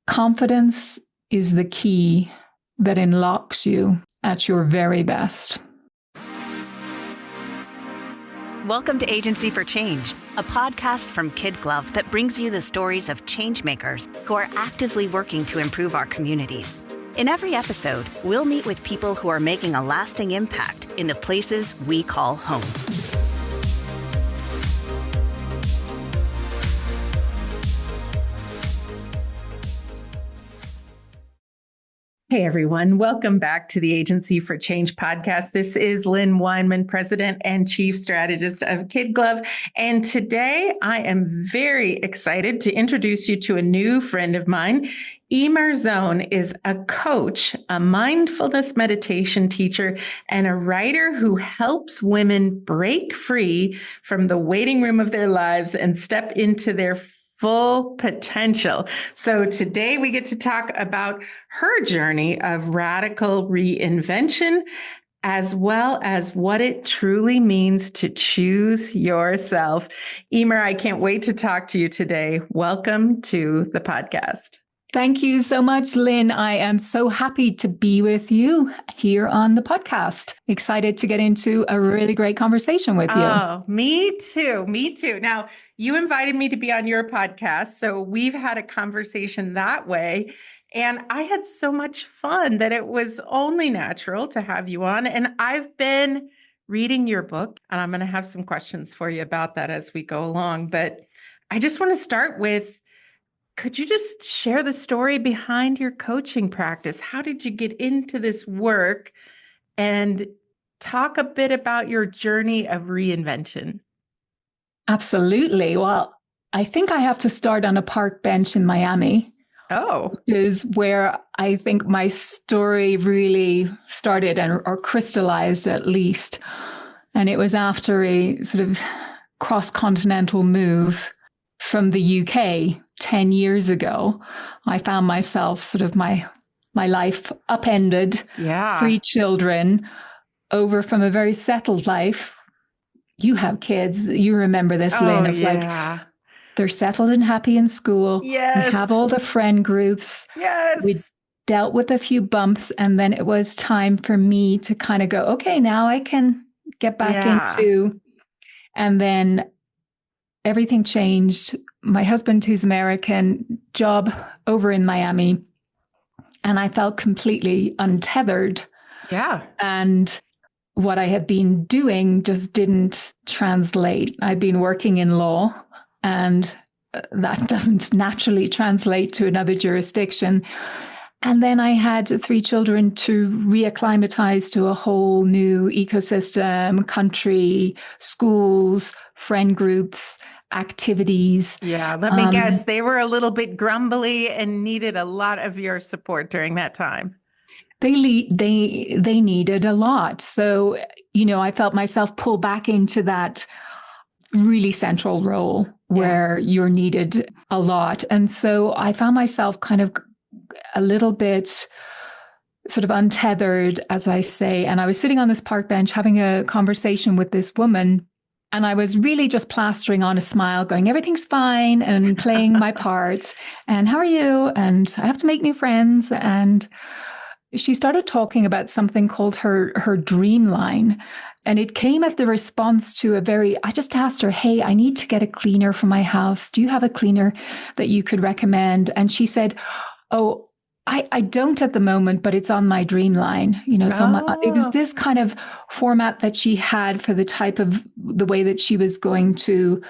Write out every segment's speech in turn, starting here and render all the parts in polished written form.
Confidence is the key that unlocks you at your very best. Welcome to Agency for Change, a podcast from KidGlov that brings you the stories of change makers who are actively working to improve our communities. In every episode, we'll meet with people who are making a lasting impact in the places we call home. Hey, everyone. Welcome back to the Agency for Change podcast. This is Lynn Weinman, President and Chief Strategist of KidGlov. And today I am very excited to introduce you to a new friend of mine. Eimear Zone is a coach, a mindfulness meditation teacher, and a writer who helps women break free from the waiting room of their lives and step into their full potential. So today we get to talk about her journey of radical reinvention, as well as what it truly means to choose yourself. Eimear, I can't wait to talk to you today. Welcome to the podcast. Thank you so much, Lynn. I am so happy to be with you here on the podcast. Excited to get into a really great conversation with you. Oh, me too. Me too. Now, you invited me to be on your podcast, so we've had a conversation that way. And I had so much fun that it was only natural to have you on. And I've been reading your book, and I'm going to have some questions for you about that as we go along. But I just want to start with, could you just share the story behind your coaching practice? How did you get into this work? And talk a bit about your journey of reinvention. Absolutely. Well, I think I have to start on a park bench in Miami. Oh. Which is where I think my story really started or crystallized at least. And it was after a sort of cross-continental move from the UK 10 years ago. I found myself sort of my life upended, 3 children, over from a very settled life. You have kids. You remember this, Lynn, of like, they're settled and happy in school. Yes. We have all the friend groups. Yes. We dealt with a few bumps. And then it was time for me to kind of go, okay, now I can get back into. And then everything changed. My husband, who's American, job over in Miami. And I felt completely untethered. Yeah. And what I had been doing just didn't translate. I'd been working in law, and that doesn't naturally translate to another jurisdiction. And then I had 3 children to reacclimatize to a whole new ecosystem, country, schools, friend groups, activities. Yeah, let me guess. They were a little bit grumbly and needed a lot of your support during that time. They needed a lot. So, I felt myself pull back into that really central role where you're needed a lot. And so I found myself kind of a little bit sort of untethered, as I say. And I was sitting on this park bench having a conversation with this woman. And I was really just plastering on a smile, going, everything's fine, and playing my part. And how are you? And I have to make new friends. And she started talking about something called her dream line. And it came as the response to I just asked her, hey, I need to get a cleaner for my house. Do you have a cleaner that you could recommend? And she said, oh, I don't at the moment, but it's on my dream line. It was this kind of format that she had for the way that she was going to,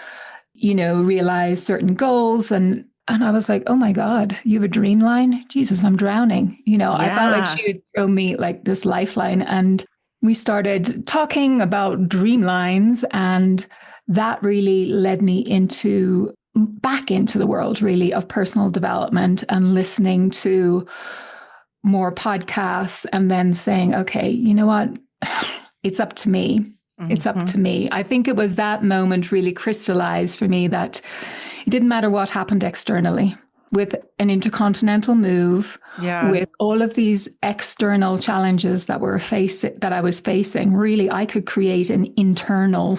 realize certain goals. And I was like, oh my God, you have a dream line? Jesus, I'm drowning. I felt like she would throw me like this lifeline. And we started talking about dream lines, and that really led me back into the world really of personal development and listening to more podcasts, and then saying, okay, you know what? It's up to me. It's up to me. I think it was that moment really crystallized for me that it didn't matter what happened externally. With an intercontinental move, with all of these external challenges that I was facing, really, I could create an internal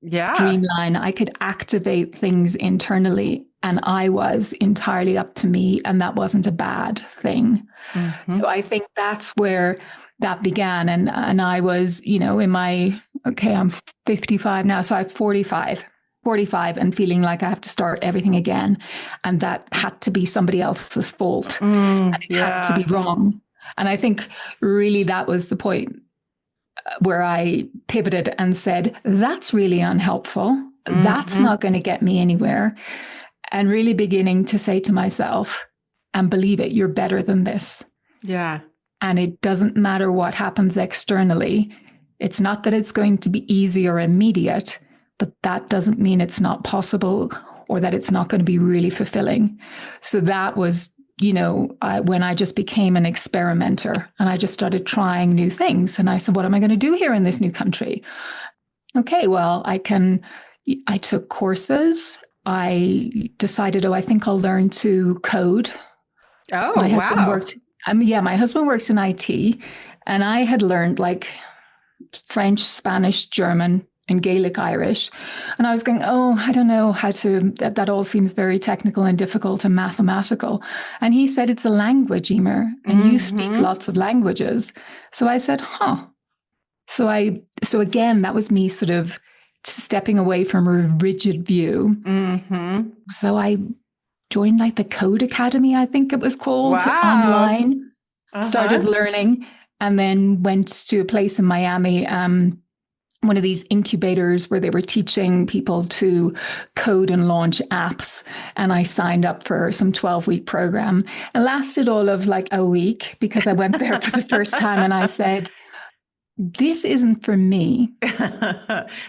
dreamline. I could activate things internally and I was entirely up to me, and that wasn't a bad thing. So I think that's where that began. And I was, in my, okay, I'm 55 now. So I'm 45 and feeling like I have to start everything again. And that had to be somebody else's fault. And it had to be wrong. And I think really that was the point where I pivoted and said, that's really unhelpful. That's not going to get me anywhere. And really beginning to say to myself, and believe it, you're better than this. Yeah. And it doesn't matter what happens externally. It's not that it's going to be easy or immediate, but that doesn't mean it's not possible or that it's not going to be really fulfilling. So that was, when I just became an experimenter and I just started trying new things. And I said, what am I going to do here in this new country? Okay, well, I took courses. I decided, I think I'll learn to code. Oh, my husband wow. worked. My husband works in IT, and I had learned like French, Spanish, German, and Gaelic Irish. And I was going, I don't know how to, that all seems very technical and difficult and mathematical. And he said, it's a language, Eimear, and you speak lots of languages. So I said, So again, that was me sort of stepping away from a rigid view. So I joined like the Code Academy, I think it was called, online, started learning, and then went to a place in Miami, one of these incubators where they were teaching people to code and launch apps. And I signed up for some 12-week program. It lasted all of like a week because I went there for the first time and I said, this isn't for me.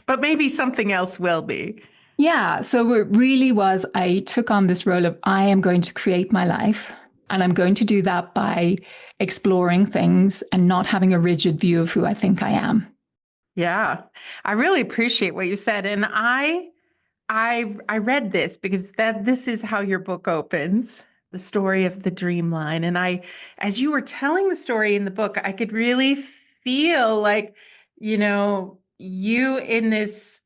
But maybe something else will be. Yeah. So it really was, I took on this role of I am going to create my life. And I'm going to do that by exploring things and not having a rigid view of who I think I am. Yeah. I really appreciate what you said. And I read this because this is how your book opens, the story of the dreamline. And as you were telling the story in the book, I could really feel like, you in this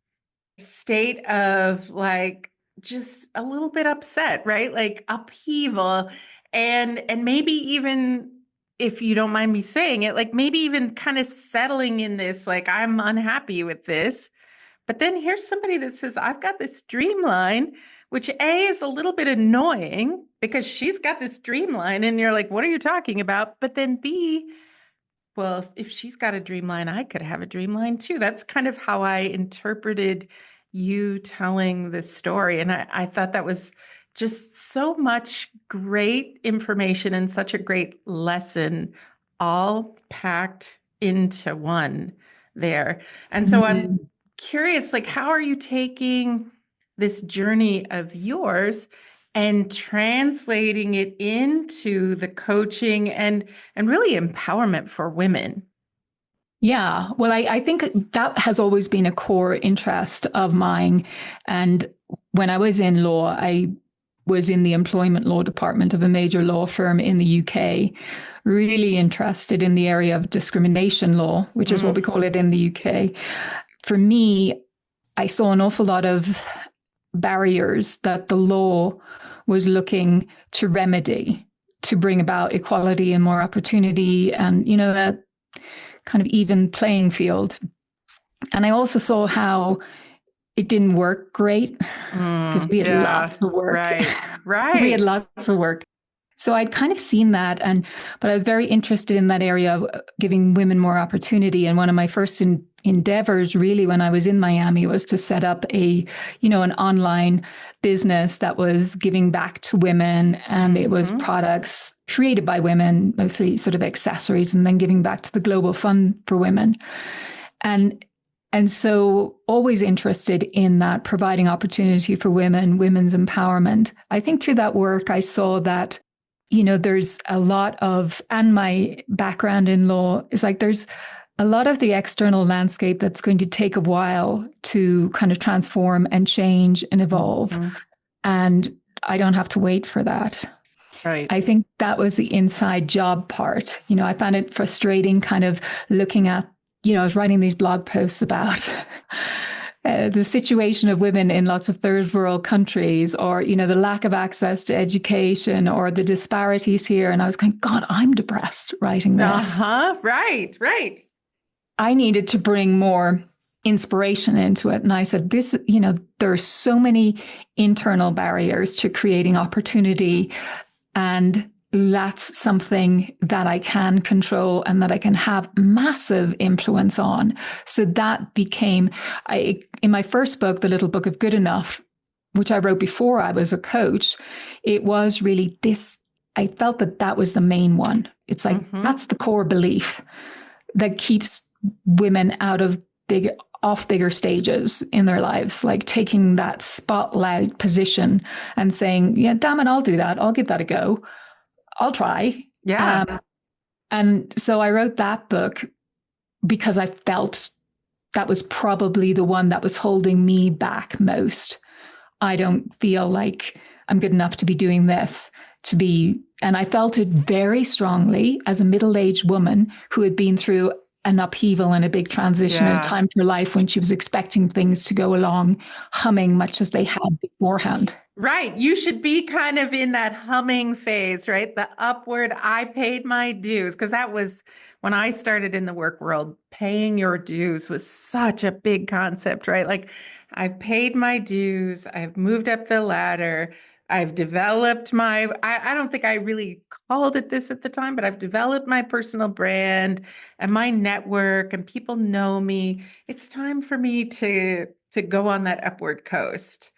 state of like just a little bit upset, right? Like upheaval and maybe even, if you don't mind me saying it, like maybe even kind of settling in this, like I'm unhappy with this. But then here's somebody that says, I've got this dreamline, which A is a little bit annoying because she's got this dreamline and you're like, what are you talking about? But then B, well, if she's got a dreamline, I could have a dreamline too. That's kind of how I interpreted you telling this story. And I thought that was just so much great information and such a great lesson, all packed into one there. And so I'm curious, like, how are you taking this journey of yours and translating it into the coaching and really empowerment for women? Yeah, well, I think that has always been a core interest of mine. And when I was in law, I was in the employment law department of a major law firm in the UK, really interested in the area of discrimination law, which is what we call it in the UK. For me, I saw an awful lot of barriers that the law was looking to remedy, to bring about equality and more opportunity and, that kind of even playing field. And I also saw how it didn't work great because we had lots of work. Right. We had lots of work. So I'd kind of seen that, but I was very interested in that area of giving women more opportunity. And one of my first endeavors, really, when I was in Miami, was to set up an online business that was giving back to women, and it was products created by women, mostly sort of accessories, and then giving back to the Global Fund for Women. And so always interested in that, providing opportunity for women, women's empowerment. I think through that work, I saw that there's a lot of, and my background in law is like, there's a lot of the external landscape that's going to take a while to kind of transform and change and evolve. And I don't have to wait for that. Right. I think that was the inside job part. I found it frustrating kind of looking at, I was writing these blog posts about the situation of women in lots of third world countries, or, the lack of access to education, or the disparities here. And I was going, God, I'm depressed writing this. Right, right. I needed to bring more inspiration into it. And I said, there are so many internal barriers to creating opportunity. And that's something that I can control and that I can have massive influence on. So that became, in my first book, The Little Book of Good Enough, which I wrote before I was a coach, it was really this, I felt that was the main one. It's like, that's the core belief that keeps women off bigger stages in their lives, like taking that spotlight position and saying, yeah, damn it, I'll do that. I'll give that a go. I'll try. Yeah. And so I wrote that book because I felt that was probably the one that was holding me back most. I don't feel like I'm good enough to be doing this, and I felt it very strongly as a middle-aged woman who had been through an upheaval and a big transition at a time for life when she was expecting things to go along humming much as they had beforehand. Right. You should be kind of in that humming phase, right? The upward, I paid my dues. Because that was when I started in the work world, paying your dues was such a big concept, right? Like, I've paid my dues, I've moved up the ladder, I've developed I don't think I really called it this at the time, but I've developed my personal brand and my network, and people know me. It's time for me to go on that upward coast.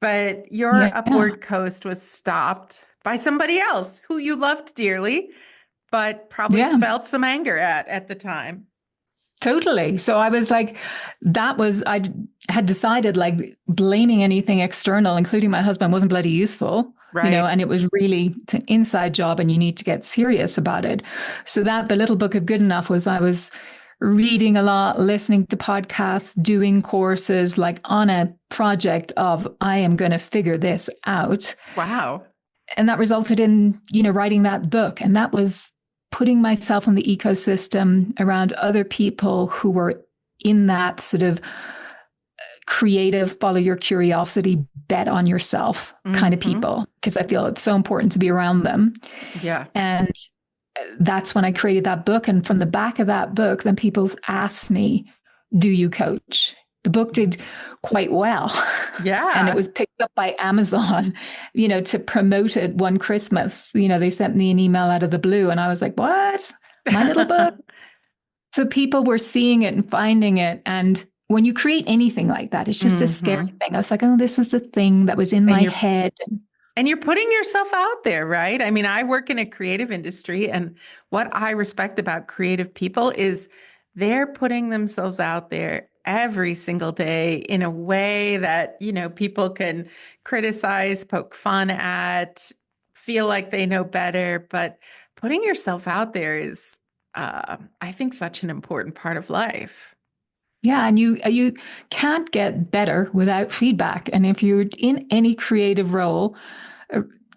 But your upward coast was stopped by somebody else who you loved dearly, but probably felt some anger at the time. Totally. So I was like, I had decided like blaming anything external, including my husband, wasn't bloody useful. Right. And it's an inside job and you need to get serious about it. So The Little Book of Good Enough I was reading a lot, listening to podcasts, doing courses, like on a project of, I am going to figure this out. Wow. And that resulted in, writing that book. And that was putting myself in the ecosystem around other people who were in that sort of creative, follow your curiosity, bet on yourself kind of people, because I feel it's so important to be around them. Yeah. And that's when I created that book. And from the back of that book, then people asked me, do you coach? The book did quite well. Yeah. And it was picked up by Amazon, to promote it one Christmas. They sent me an email out of the blue and I was like, what? My little book? So people were seeing it and finding it. And when you create anything like that, it's just a scary thing. I was like, oh, this is the thing that was in my head. And you're putting yourself out there, right? I mean, I work in a creative industry, and what I respect about creative people is they're putting themselves out there every single day in a way that, people can criticize, poke fun at, feel like they know better. But putting yourself out there is, I think, such an important part of life. Yeah, and you can't get better without feedback. And if you're in any creative role,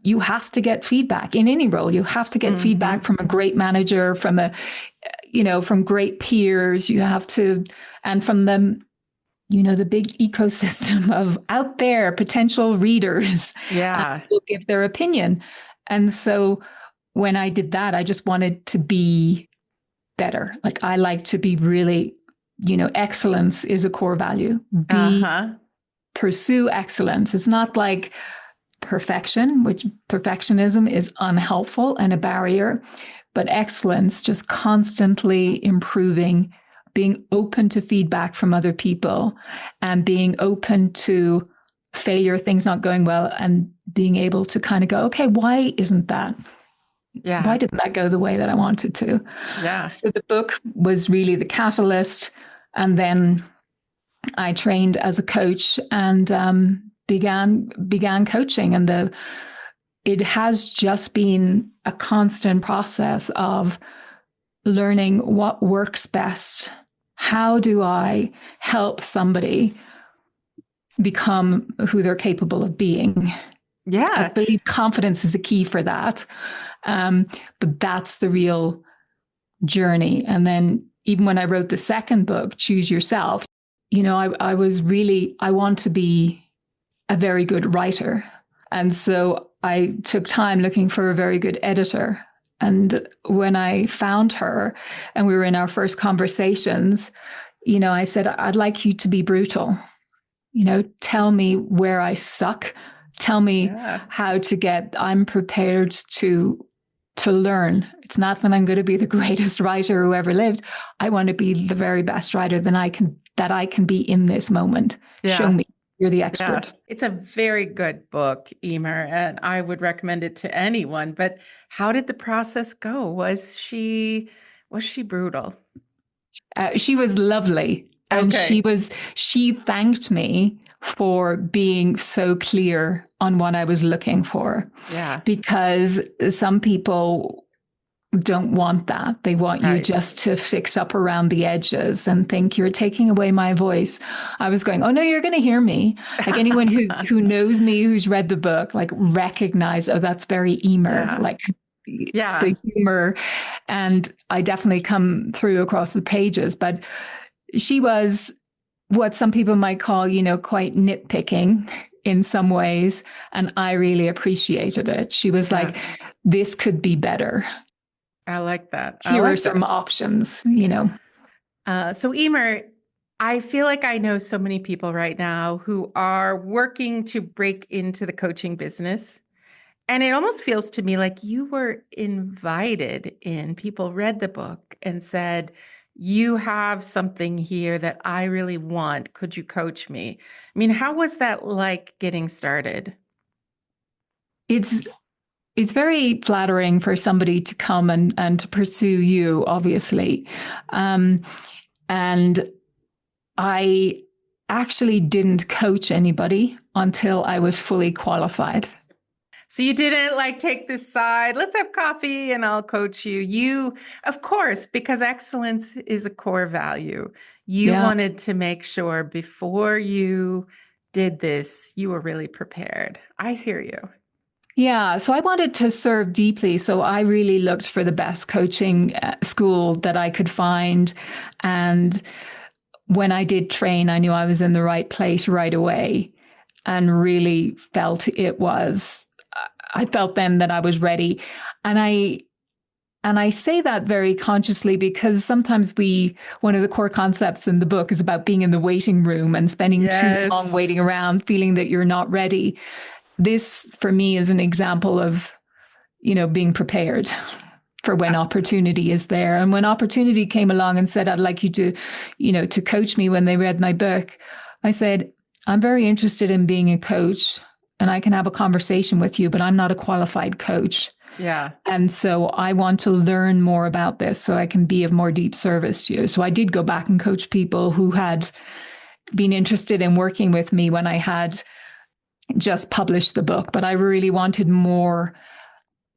you have to get feedback. In any role, you have to get feedback from a great manager, from from great peers. You have to, and from them, the big ecosystem of out there potential readers. Yeah, will give their opinion. And so when I did that, I just wanted to be better. Like, I like to be really, excellence is a core value. Pursue excellence. It's not like perfection, which perfectionism is unhelpful and a barrier, but excellence, just constantly improving, being open to feedback from other people and being open to failure, things not going well, and being able to kind of go, okay, why isn't that? Yeah. Why didn't that go the way that I wanted to? Yeah. So the book was really the catalyst. And then I trained as a coach and began coaching. And it has just been a constant process of learning what works best. How do I help somebody become who they're capable of being? Yeah. I believe confidence is the key for that. But that's the real journey. And then even when I wrote the second book, Choose Yourself, I want to be a very good writer. And so I took time looking for a very good editor. And when I found her and we were in our first conversations, I said, I'd like you to be brutal. Tell me where I suck. Tell me how to I'm prepared to learn. It's not that I'm going to be the greatest writer who ever lived. I want to be the very best writer that I can be in this moment. Yeah. Show me. You're the expert. Yeah. It's a very good book, Eimear, and I would recommend it to anyone. But how did the process go? Was she brutal? She was lovely. And she thanked me for being so clear on what I was looking for. Yeah. Because some people don't want that. They want you just to fix up around the edges and think you're taking away my voice. I was going, oh no, you're going to hear me. Like anyone who knows me, who's read the book, like recognize, oh, that's very Eimear, like the humor. And I definitely come through across the pages, but she was what some people might call, quite nitpicking in some ways. And I really appreciated it. She was like, this could be better. I like that. Here are some options, So Eimear, I feel like I know so many people right now who are working to break into the coaching business. And it almost feels to me like you were invited in. People read the book and said, you have something here that I really want. Could you coach me? I mean, how was that like getting started? It's very flattering for somebody to come and to pursue you, obviously. And I actually didn't coach anybody until I was fully qualified. So you didn't like take this side, let's have coffee and I'll coach you. You, of course, because excellence is a core value. You wanted to make sure before you did this, you were really prepared. I hear you. Yeah, so I wanted to serve deeply. So I really looked for the best coaching school that I could find. And when I did train, I knew I was in the right place right away and really felt I felt then that I was ready. And I say that very consciously because sometimes one of the core concepts in the book is about being in the waiting room and spending too long waiting around, feeling that you're not ready. This, for me, is an example of, being prepared for when opportunity is there. And when opportunity came along and said, I'd like you to, to coach me when they read my book, I said, I'm very interested in being a coach and I can have a conversation with you, but I'm not a qualified coach. Yeah. And so I want to learn more about this so I can be of more deep service to you. So I did go back and coach people who had been interested in working with me when I had just published the book, but I really wanted more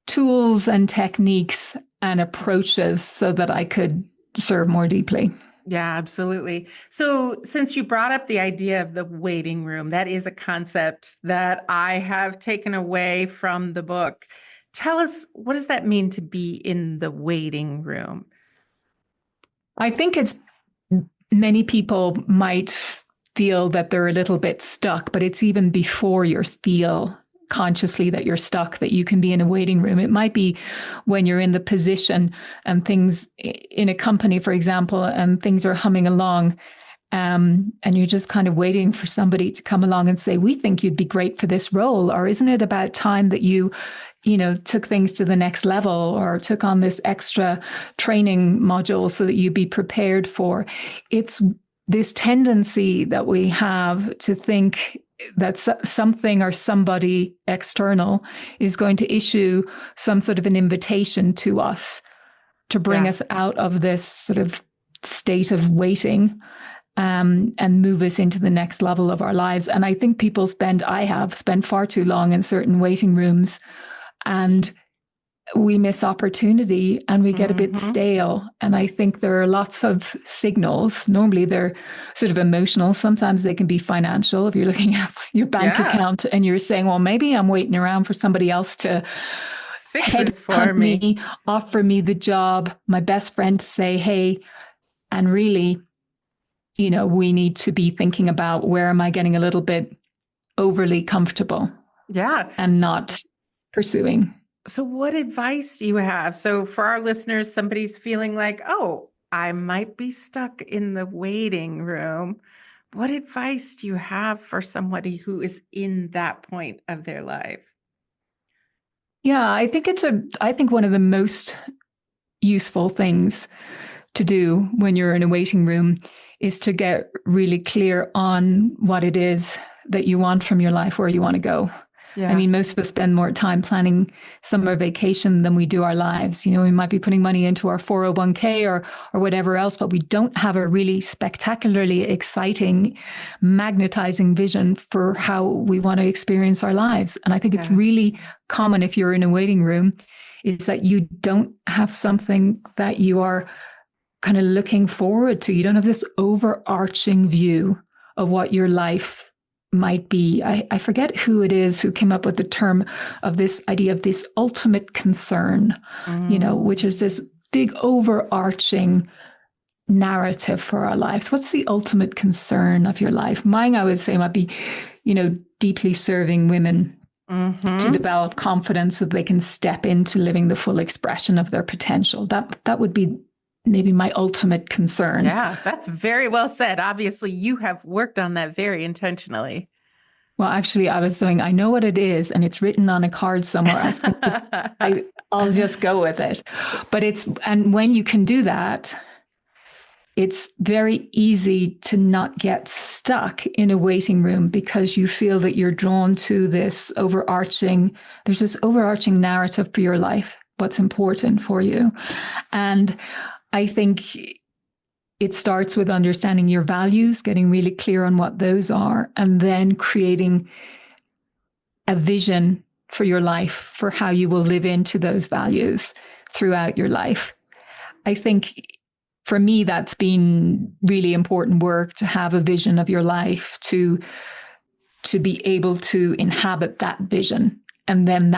tools and techniques and approaches so that I could serve more deeply. Yeah, absolutely. So since you brought up the idea of the waiting room, that is a concept that I have taken away from the book. Tell us, what does that mean to be in the waiting room? I think many people might feel that they're a little bit stuck, but it's even before you feel consciously that you're stuck, that you can be in a waiting room. It might be when you're in the position and things in a company, for example, and things are humming along, and you're just kind of waiting for somebody to come along and say, we think you'd be great for this role. Or isn't it about time that you took things to the next level or took on this extra training module so that you'd be prepared for? It's this tendency that we have to think that something or somebody external is going to issue some sort of an invitation to us to bring us out of this sort of state of waiting and move us into the next level of our lives. And I think I have spent far too long in certain waiting rooms, and we miss opportunity and we get a bit stale. And I think there are lots of signals. Normally they're sort of emotional. Sometimes they can be financial. If you're looking at your bank account and you're saying, well, maybe I'm waiting around for somebody else to fix this for me, offer me the job, my best friend to say, hey, and really we need to be thinking about, where am I getting a little bit overly comfortable Yeah. and not pursuing. So what advice do you have? So for our listeners, somebody's feeling like, oh, I might be stuck in the waiting room. What advice do you have for somebody who is in that point of their life? Yeah, I think one of the most useful things to do when you're in a waiting room is to get really clear on what it is that you want from your life, where you want to go. Yeah. I mean, most of us spend more time planning summer vacation than we do our lives. We might be putting money into our 401k or whatever else, but we don't have a really spectacularly exciting, magnetizing vision for how we want to experience our lives. And I think it's really common, if you're in a waiting room, is that you don't have something that you are kind of looking forward to. You don't have this overarching view of what your life might be. I forget who it is who came up with the term of this idea of this ultimate concern, which is this big overarching narrative for our lives. What's the ultimate concern of your life? Mine, I would say, might be, deeply serving women to develop confidence so they can step into living the full expression of their potential. That would be maybe my ultimate concern. Yeah, that's very well said. Obviously, you have worked on that very intentionally. Well, actually, I know what it is, and it's written on a card somewhere. I think I'll just go with it. But and when you can do that, it's very easy to not get stuck in a waiting room, because you feel that you're drawn to there's this overarching narrative for your life, what's important for you. And I think it starts with understanding your values, getting really clear on what those are, and then creating a vision for your life, for how you will live into those values throughout your life. I think for me, that's been really important work, to have a vision of your life, to be able to inhabit that vision. And then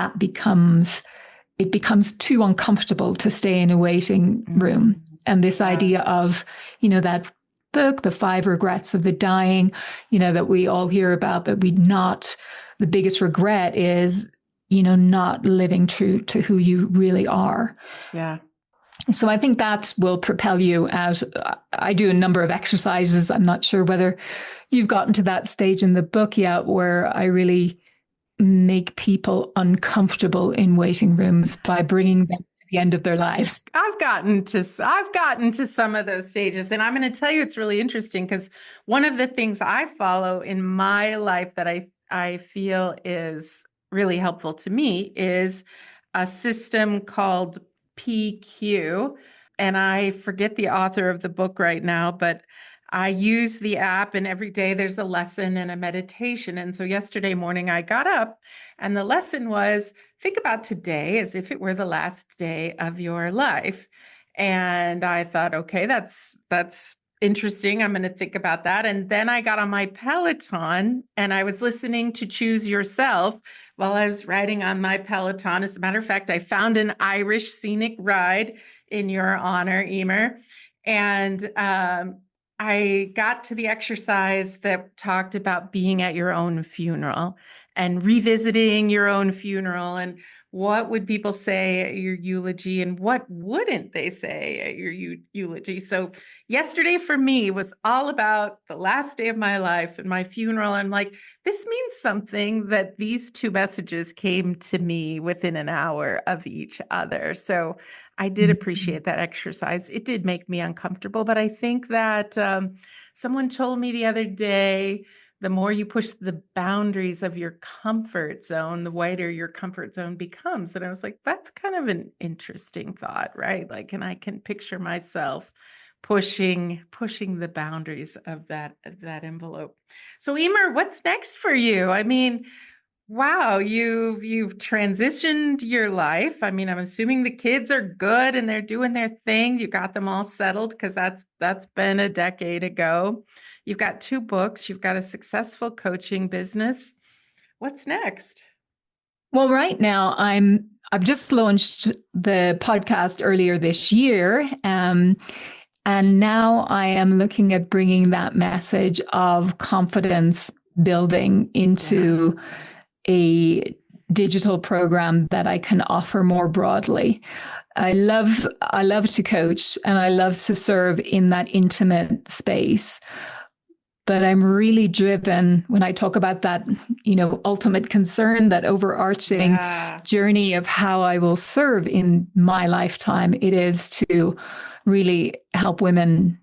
it becomes too uncomfortable to stay in a waiting room. And this idea of, that book, The 5 Regrets of the Dying, that we all hear about, but the biggest regret is, not living true to who you really are. Yeah. So I think that will propel you out. I do a number of exercises. I'm not sure whether you've gotten to that stage in the book yet, where I really make people uncomfortable in waiting rooms by bringing them to the end of their lives. I've gotten to some of those stages, and I'm going to tell you, it's really interesting, because one of the things I follow in my life that I feel is really helpful to me is a system called PQ, and I forget the author of the book right now, but I use the app, and every day there's a lesson and a meditation. And so yesterday morning I got up, and the lesson was, think about today as if it were the last day of your life. And I thought, okay, that's interesting. I'm going to think about that. And then I got on my Peloton, and I was listening to Choose Yourself while I was riding on my Peloton. As a matter of fact, I found an Irish scenic ride in your honor, Eimear. And I got to the exercise that talked about being at your own funeral and revisiting your own funeral, and what would people say at your eulogy and what wouldn't they say at your eulogy. So yesterday for me was all about the last day of my life and my funeral. I'm like, this means something, that these two messages came to me within an hour of each other. So I did appreciate that exercise. It did make me uncomfortable, but I think that someone told me the other day, the more you push the boundaries of your comfort zone, the wider your comfort zone becomes. And I was like, that's kind of an interesting thought, right? Like, and I can picture myself pushing the boundaries of that envelope. So Eimear, what's next for you? I mean, wow, you've transitioned your life. I mean, I'm assuming the kids are good and they're doing their thing. You got them all settled, because that's been a decade ago. You've got 2 books. You've got a successful coaching business. What's next? Well, right now I've just launched the podcast earlier this year. And now I am looking at bringing that message of confidence building into a digital program that I can offer more broadly. I love to coach and I love to serve in that intimate space. But I'm really driven when I talk about that, ultimate concern, that overarching journey of how I will serve in my lifetime. It is to really help women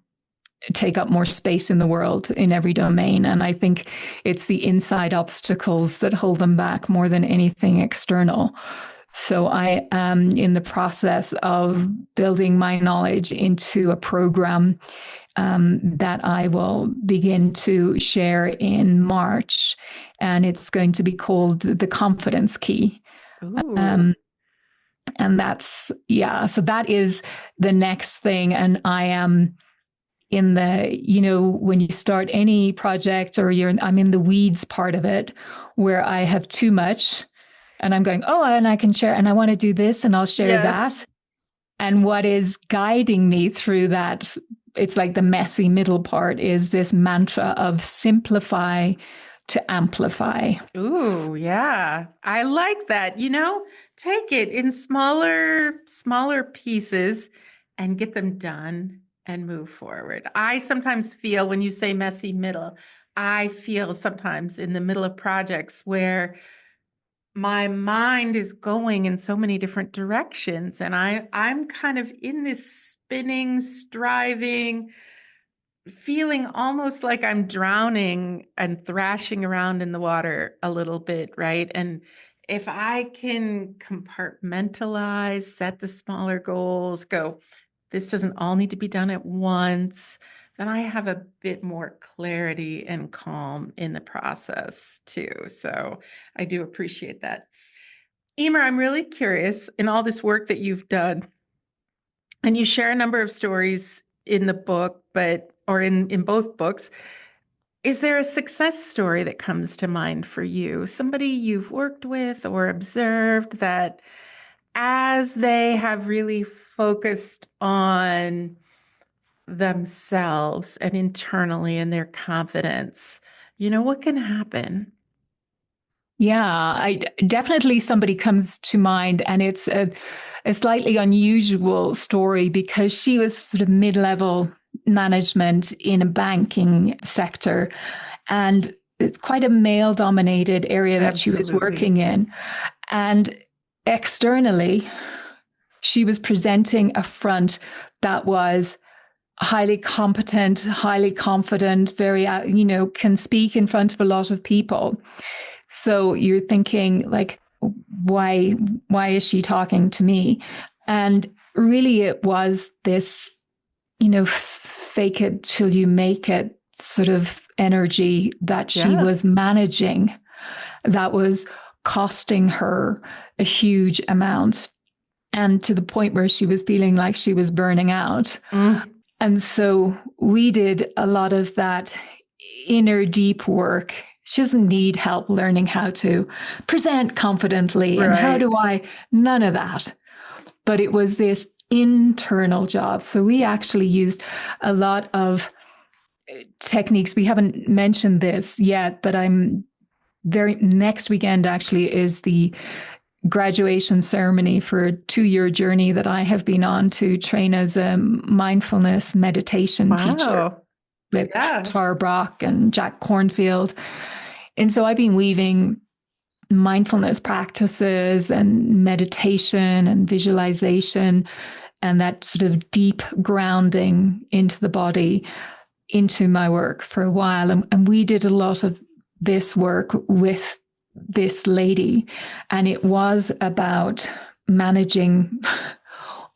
take up more space in the world in every domain. And I think it's the inside obstacles that hold them back more than anything external. So I am in the process of building my knowledge into a program that I will begin to share in March. And it's going to be called The Confidence Key. And that's, so that is the next thing. And I am in the, when you start any project or I'm in the weeds part of it where I have too much and I'm going, and I can share and I want to do this and I'll share that. And what is guiding me through that, it's like the messy middle part, is this mantra of simplify to amplify. Ooh, yeah. I like that. Take it in smaller pieces and get them done and move forward. I sometimes feel when you say messy middle, I feel sometimes in the middle of projects where my mind is going in so many different directions. And I'm kind of in this spinning, striving, feeling almost like I'm drowning and thrashing around in the water a little bit, right? And if I can compartmentalize, set the smaller goals, go, this doesn't all need to be done at once, then I have a bit more clarity and calm in the process too. So I do appreciate that. Eimear, I'm really curious in all this work that you've done, and you share a number of stories in the book, or in both books. Is there a success story that comes to mind for you? Somebody you've worked with or observed that as they have really focused on themselves and internally and their confidence, what can happen? Yeah, I definitely somebody comes to mind, and it's a slightly unusual story because she was sort of mid-level management in a banking sector, and it's quite a male-dominated area that she was working in. And externally, she was presenting a front that was highly competent, highly confident, very, can speak in front of a lot of people. So you're thinking like, why is she talking to me? And really it was this, fake it till you make it sort of energy that she was managing that was costing her a huge amount, and to the point where she was feeling like she was burning out. And so we did a lot of that inner deep work. She doesn't need help learning how to present confidently and how do none of that. But it was this internal job. So we actually used a lot of techniques. We haven't mentioned this yet, but next weekend actually is the graduation ceremony for a 2-year journey that I have been on to train as a mindfulness meditation teacher with Tara Brock and Jack Cornfield. And so I've been weaving mindfulness practices and meditation and visualization and that sort of deep grounding into the body into my work for a while. And we did a lot of this work with this lady, and it was about managing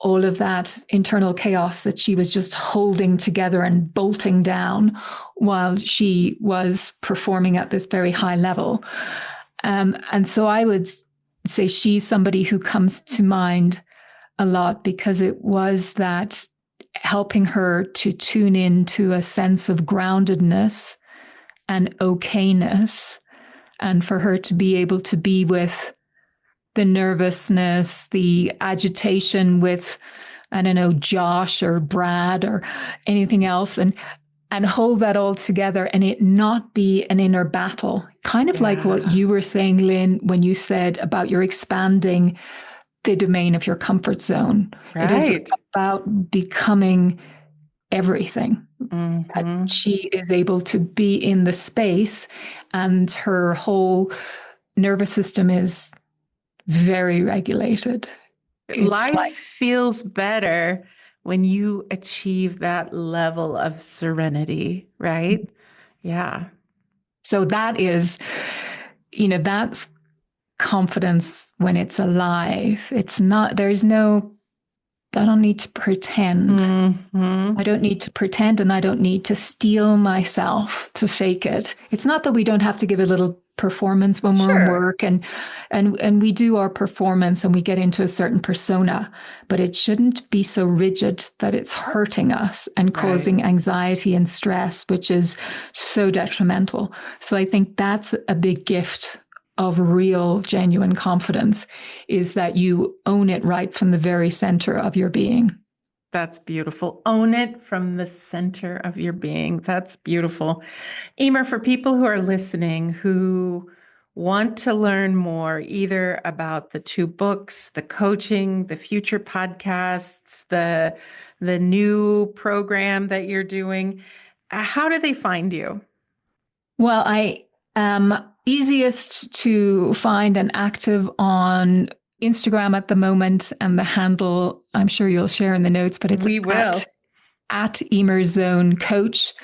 all of that internal chaos that she was just holding together and bolting down while she was performing at this very high level. And so I would say she's somebody who comes to mind a lot because it was that helping her to tune into a sense of groundedness and okayness, and for her to be able to be with the nervousness, the agitation with I don't know, Josh or Brad or anything else, and hold that all together and it not be an inner battle. Kind of like what you were saying, Lynn, when you said about your expanding the domain of your comfort zone. It is about becoming everything. Mm-hmm. She is able to be in the space and her whole nervous system is very regulated. Life feels better when you achieve that level of serenity, right? Yeah. So that is, that's confidence when it's alive. It's not, there's no, I don't need to pretend. Mm-hmm. I don't need to pretend and I don't need to steel myself to fake it. It's not that we don't have to give a little performance when we're in work and we do our performance and we get into a certain persona, but it shouldn't be so rigid that it's hurting us and causing anxiety and stress, which is so detrimental. So I think that's a big gift of real, genuine confidence, is that you own it right from the very center of your being. That's beautiful. Own it from the center of your being. That's beautiful. Eimear, for people who are listening who want to learn more, either about the 2 books, the coaching, the future podcasts, the new program that you're doing, how do they find you? Well, I am easiest to find and active on Instagram at the moment, and the handle I'm sure you'll share in the notes, but it's at Eimear Zone Coach,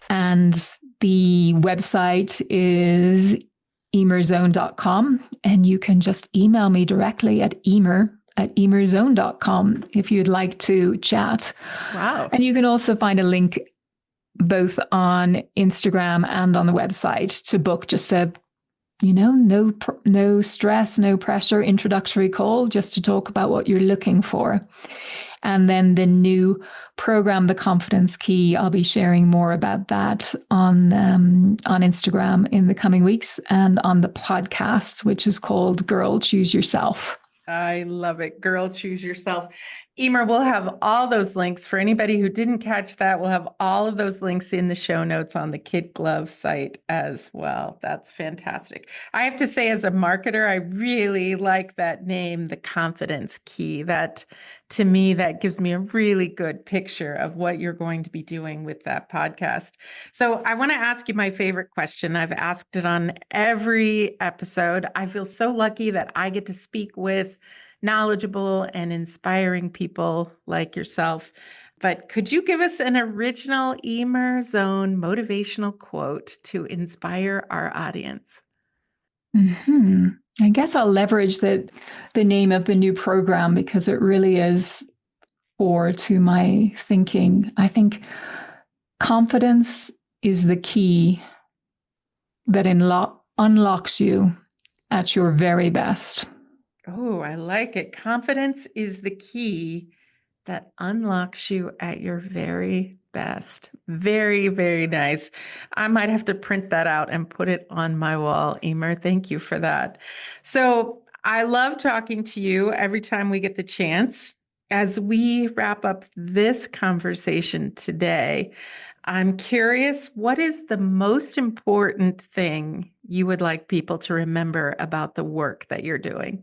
and the website is eimearzone.com, and you can just email me directly at eimearzone.com if you'd like to chat. Wow. And you can also find a link both on Instagram and on the website to book just a, no stress, no pressure introductory call, just to talk about what you're looking for. And then the new program, The Confidence Key, I'll be sharing more about that on Instagram in the coming weeks, and on the podcast, which is called Girl, Choose Yourself. I love it. Girl, choose yourself. Eimear, we'll have all those links for anybody who didn't catch that. We'll have all of those links in the show notes on the KidGlov site as well. That's fantastic. I have to say, as a marketer, I really like that name, The Confidence Key. That, to me, that gives me a really good picture of what you're going to be doing with that podcast. So I want to ask you my favorite question. I've asked it on every episode. I feel so lucky that I get to speak with knowledgeable and inspiring people like yourself. But could you give us an original Eimear Zone motivational quote to inspire our audience? I guess I'll leverage the name of the new program because it really is core to my thinking. I think confidence is the key that unlocks you at your very best. Oh, I like it. Confidence is the key that unlocks you at your very best. Very, very nice. I might have to print that out and put it on my wall. Eimear, thank you for that. So I love talking to you every time we get the chance. As we wrap up this conversation today, I'm curious, what is the most important thing you would like people to remember about the work that you're doing?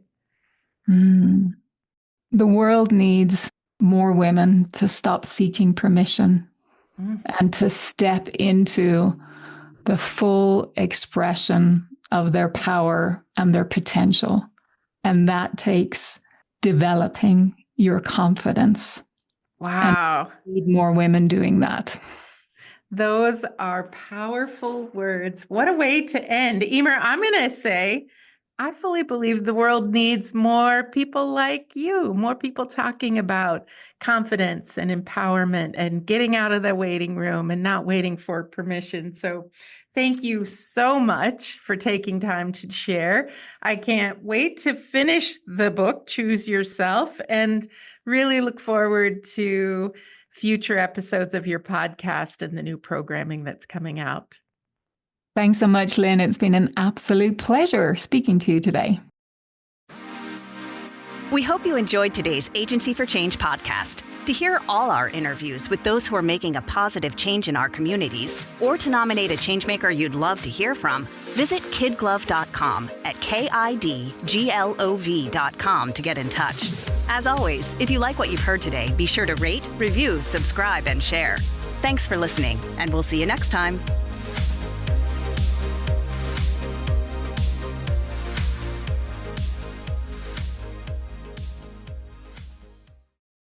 The world needs more women to stop seeking permission and to step into the full expression of their power and their potential. And that takes developing your confidence. Wow. And we need more women doing that. Those are powerful words. What a way to end. Eimear, I'm going to say, I fully believe the world needs more people like you, more people talking about confidence and empowerment and getting out of the waiting room and not waiting for permission. So thank you so much for taking time to share. I can't wait to finish the book, Choose Yourself, and really look forward to future episodes of your podcast and the new programming that's coming out. Thanks so much, Lynn. It's been an absolute pleasure speaking to you today. We hope you enjoyed today's Agency for Change podcast. To hear all our interviews with those who are making a positive change in our communities, or to nominate a changemaker you'd love to hear from, visit KidGlov.com at KIDGLOV.com to get in touch. As always, if you like what you've heard today, be sure to rate, review, subscribe, and share. Thanks for listening, and we'll see you next time.